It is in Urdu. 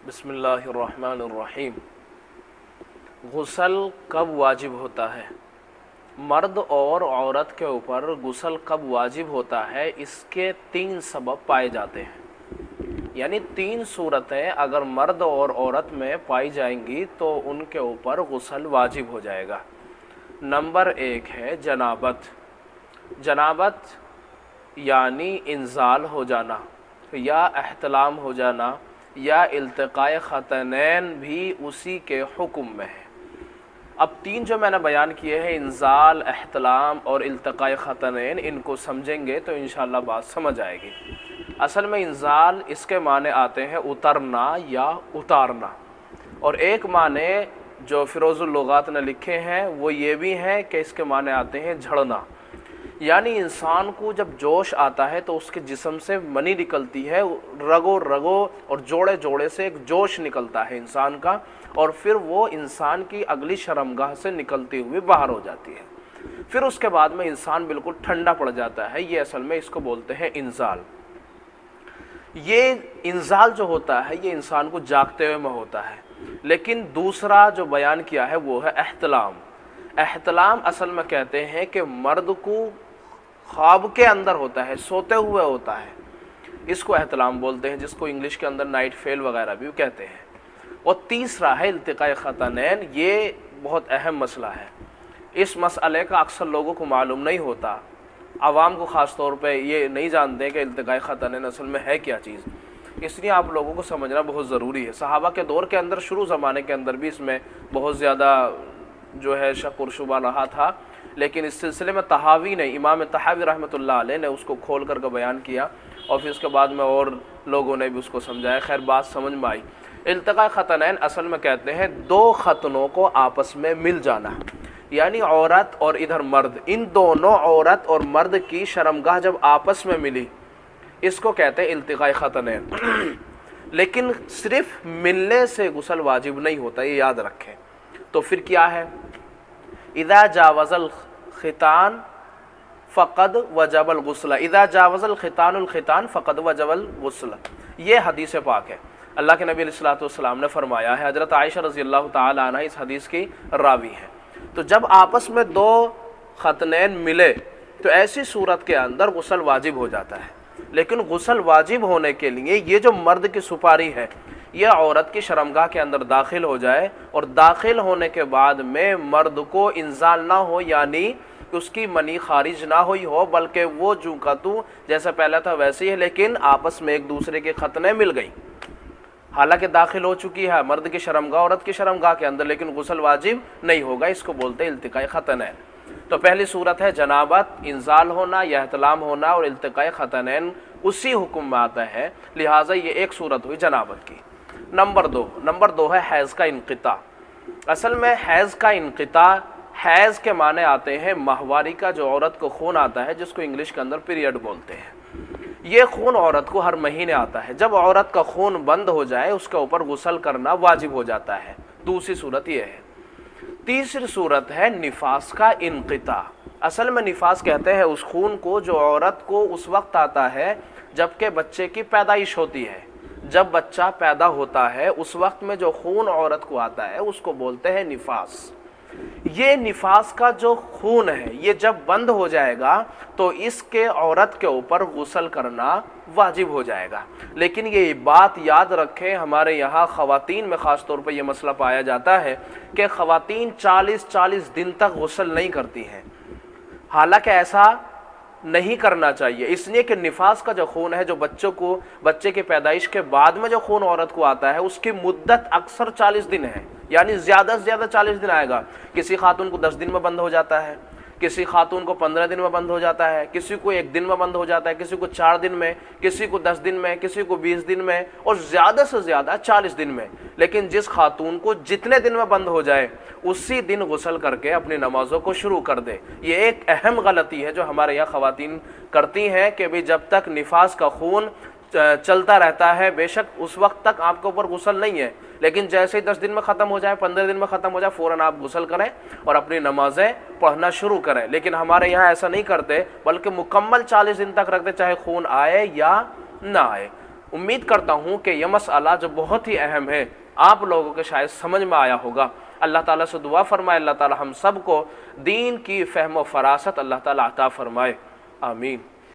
بسم اللہ الرحمن الرحیم۔ غسل کب واجب ہوتا ہے؟ مرد اور عورت کے اوپر غسل کب واجب ہوتا ہے، اس کے 3 سبب پائے جاتے ہیں، یعنی 3 صورتیں اگر مرد اور عورت میں پائی جائیں گی تو ان کے اوپر غسل واجب ہو جائے گا۔ نمبر 1 ہے جنابت۔ جنابت یعنی انزال ہو جانا یا احتلام ہو جانا یا التقاء خطنین بھی اسی کے حکم میں ہے۔ اب 3 جو میں نے بیان کیے ہیں، انزال، احتلام اور التقاء خطنین، ان کو سمجھیں گے تو انشاءاللہ بات سمجھ آئے گی۔ اصل میں انزال اس کے معنی آتے ہیں اترنا یا اتارنا، اور ایک معنی جو فیروز اللغات نے لکھے ہیں وہ یہ بھی ہیں کہ اس کے معنی آتے ہیں جھڑنا، یعنی انسان کو جب جوش آتا ہے تو اس کے جسم سے منی نکلتی ہے، رگو رگو اور جوڑے جوڑے سے ایک جوش نکلتا ہے انسان کا، اور پھر وہ انسان کی اگلی شرمگاہ سے نکلتی ہوئی باہر ہو جاتی ہے۔ پھر اس کے بعد میں انسان بالکل ٹھنڈا پڑ جاتا ہے۔ یہ اصل میں اس کو بولتے ہیں انزال۔ یہ انزال جو ہوتا ہے یہ انسان کو جاگتے ہوئے میں ہوتا ہے، لیکن دوسرا جو بیان کیا ہے وہ ہے احتلام۔ احتلام اصل میں کہتے ہیں کہ مرد کو خواب کے اندر ہوتا ہے، سوتے ہوئے ہوتا ہے، اس کو احتلام بولتے ہیں، جس کو انگلش کے اندر نائٹ فیل وغیرہ بھی کہتے ہیں۔ اور تیسرا ہے التقاء خطنین۔ یہ بہت اہم مسئلہ ہے، اس مسئلے کا اکثر لوگوں کو معلوم نہیں ہوتا، عوام کو خاص طور پہ یہ نہیں جانتے کہ التقاء خطنین اصل میں ہے کیا چیز، اس لیے آپ لوگوں کو سمجھنا بہت ضروری ہے۔ صحابہ کے دور کے اندر، شروع زمانے کے اندر بھی اس میں بہت زیادہ جو ہے شک اور شبہ رہا تھا، لیکن اس سلسلے میں طحاوی نے، امام طحاوی رحمۃ اللہ علیہ نے اس کو کھول کر کے بیان کیا، اور پھر اس کے بعد میں اور لوگوں نے بھی اس کو سمجھایا۔ خیر بات سمجھ میں آئی۔ التقاء خطنین اصل میں کہتے ہیں 2 ختنوں کو آپس میں مل جانا، یعنی عورت اور ادھر مرد، ان دونوں عورت اور مرد کی شرمگاہ جب آپس میں ملی، اس کو کہتے ہیں التقاء خطنین۔ لیکن صرف ملنے سے غسل واجب نہیں ہوتا، یہ یاد رکھیں۔ تو پھر کیا ہے؟ اذا جاوز الختان فقد وجب الغسل، اذا جاوز الختان الختان فقد وجب الغسل، یہ حدیث پاک ہے۔ اللہ کے نبی علیہ الصلوۃ والسلام نے فرمایا ہے، حضرت عائشہ رضی اللہ تعالی عنہ اس حدیث کی راوی ہے۔ تو جب آپس میں 2 ختنین ملے تو ایسی صورت کے اندر غسل واجب ہو جاتا ہے، لیکن غسل واجب ہونے کے لیے یہ جو مرد کی سپاری ہے یہ عورت کی شرمگاہ کے اندر داخل ہو جائے، اور داخل ہونے کے بعد میں مرد کو انزال نہ ہو، یعنی اس کی منی خارج نہ ہوئی ہو، بلکہ وہ جو کا تو جیسا پہلا تھا ویسے ہی ہے، لیکن آپس میں ایک دوسرے کے ختنے مل گئی، حالانکہ داخل ہو چکی ہے مرد کی شرمگاہ عورت کی شرمگاہ کے اندر، لیکن غسل واجب نہیں ہوگا، اس کو بولتے ہیں التقاء خطنین۔ تو پہلی صورت ہے جنابت، انزال ہونا یا احتلام ہونا، اور التقاء خطنین اسی حکم میں آتا ہے، لہٰذا یہ ایک صورت ہوئی جنابت کی۔ نمبر 2 ہے حیض کا انقطاع۔ اصل میں حیض کا انقطاع، حیض کے معنی آتے ہیں ماہواری کا، جو عورت کو خون آتا ہے، جس کو انگلش کے اندر پیریڈ بولتے ہیں۔ یہ خون عورت کو ہر مہینے آتا ہے، جب عورت کا خون بند ہو جائے اس کے اوپر غسل کرنا واجب ہو جاتا ہے۔ دوسری صورت یہ ہے۔ تیسری صورت ہے نفاس کا انقطاع۔ اصل میں نفاس کہتے ہیں اس خون کو جو عورت کو اس وقت آتا ہے جبکہ بچے کی پیدائش ہوتی ہے، جب بچہ پیدا ہوتا ہے اس وقت میں جو خون عورت کو آتا ہے اس کو بولتے ہیں نفاس۔ یہ نفاس کا جو خون ہے یہ جب بند ہو جائے گا تو اس کے عورت کے اوپر غسل کرنا واجب ہو جائے گا۔ لیکن یہ بات یاد رکھیں، ہمارے یہاں خواتین میں خاص طور پر یہ مسئلہ پایا جاتا ہے کہ خواتین 40 دن تک غسل نہیں کرتی ہیں، حالانکہ ایسا نہیں کرنا چاہیے، اس لیے کہ نفاس کا جو خون ہے، جو بچے کی پیدائش کے بعد میں جو خون عورت کو آتا ہے اس کی مدت اکثر 40 دن ہے، یعنی زیادہ سے زیادہ 40 دن آئے گا۔ کسی خاتون کو 10 دن میں بند ہو جاتا ہے، کسی خاتون کو 15 دن میں بند ہو جاتا ہے، کسی کو 1 دن میں بند ہو جاتا ہے، کسی کو 4 دن میں، کسی کو 10 دن میں، کسی کو 20 دن میں، اور زیادہ سے زیادہ 40 دن میں۔ لیکن جس خاتون کو جتنے دن میں بند ہو جائے اسی دن غسل کر کے اپنی نمازوں کو شروع کر دے۔ یہ ایک اہم غلطی ہے جو ہمارے یہاں خواتین کرتی ہیں کہ بھی جب تک نفاس کا خون چلتا رہتا ہے، بے شک اس وقت تک آپ کے اوپر غسل نہیں ہے، لیکن جیسے ہی 10 دن میں ختم ہو جائے، 15 دن میں ختم ہو جائے، فوراً آپ غسل کریں اور اپنی نمازیں پڑھنا شروع کریں۔ لیکن ہمارے یہاں ایسا نہیں کرتے، بلکہ مکمل 40 دن تک رکھتے، چاہے خون آئے یا نہ آئے۔ امید کرتا ہوں کہ یہ مسئلہ جو بہت ہی اہم ہے آپ لوگوں کے شاید سمجھ میں آیا ہوگا۔ اللہ تعالیٰ سے دعا فرمائے اللہ تعالیٰ ہم سب کو دین کی فہم و فراست اللہ تعالیٰ عطا فرمائے، آمین۔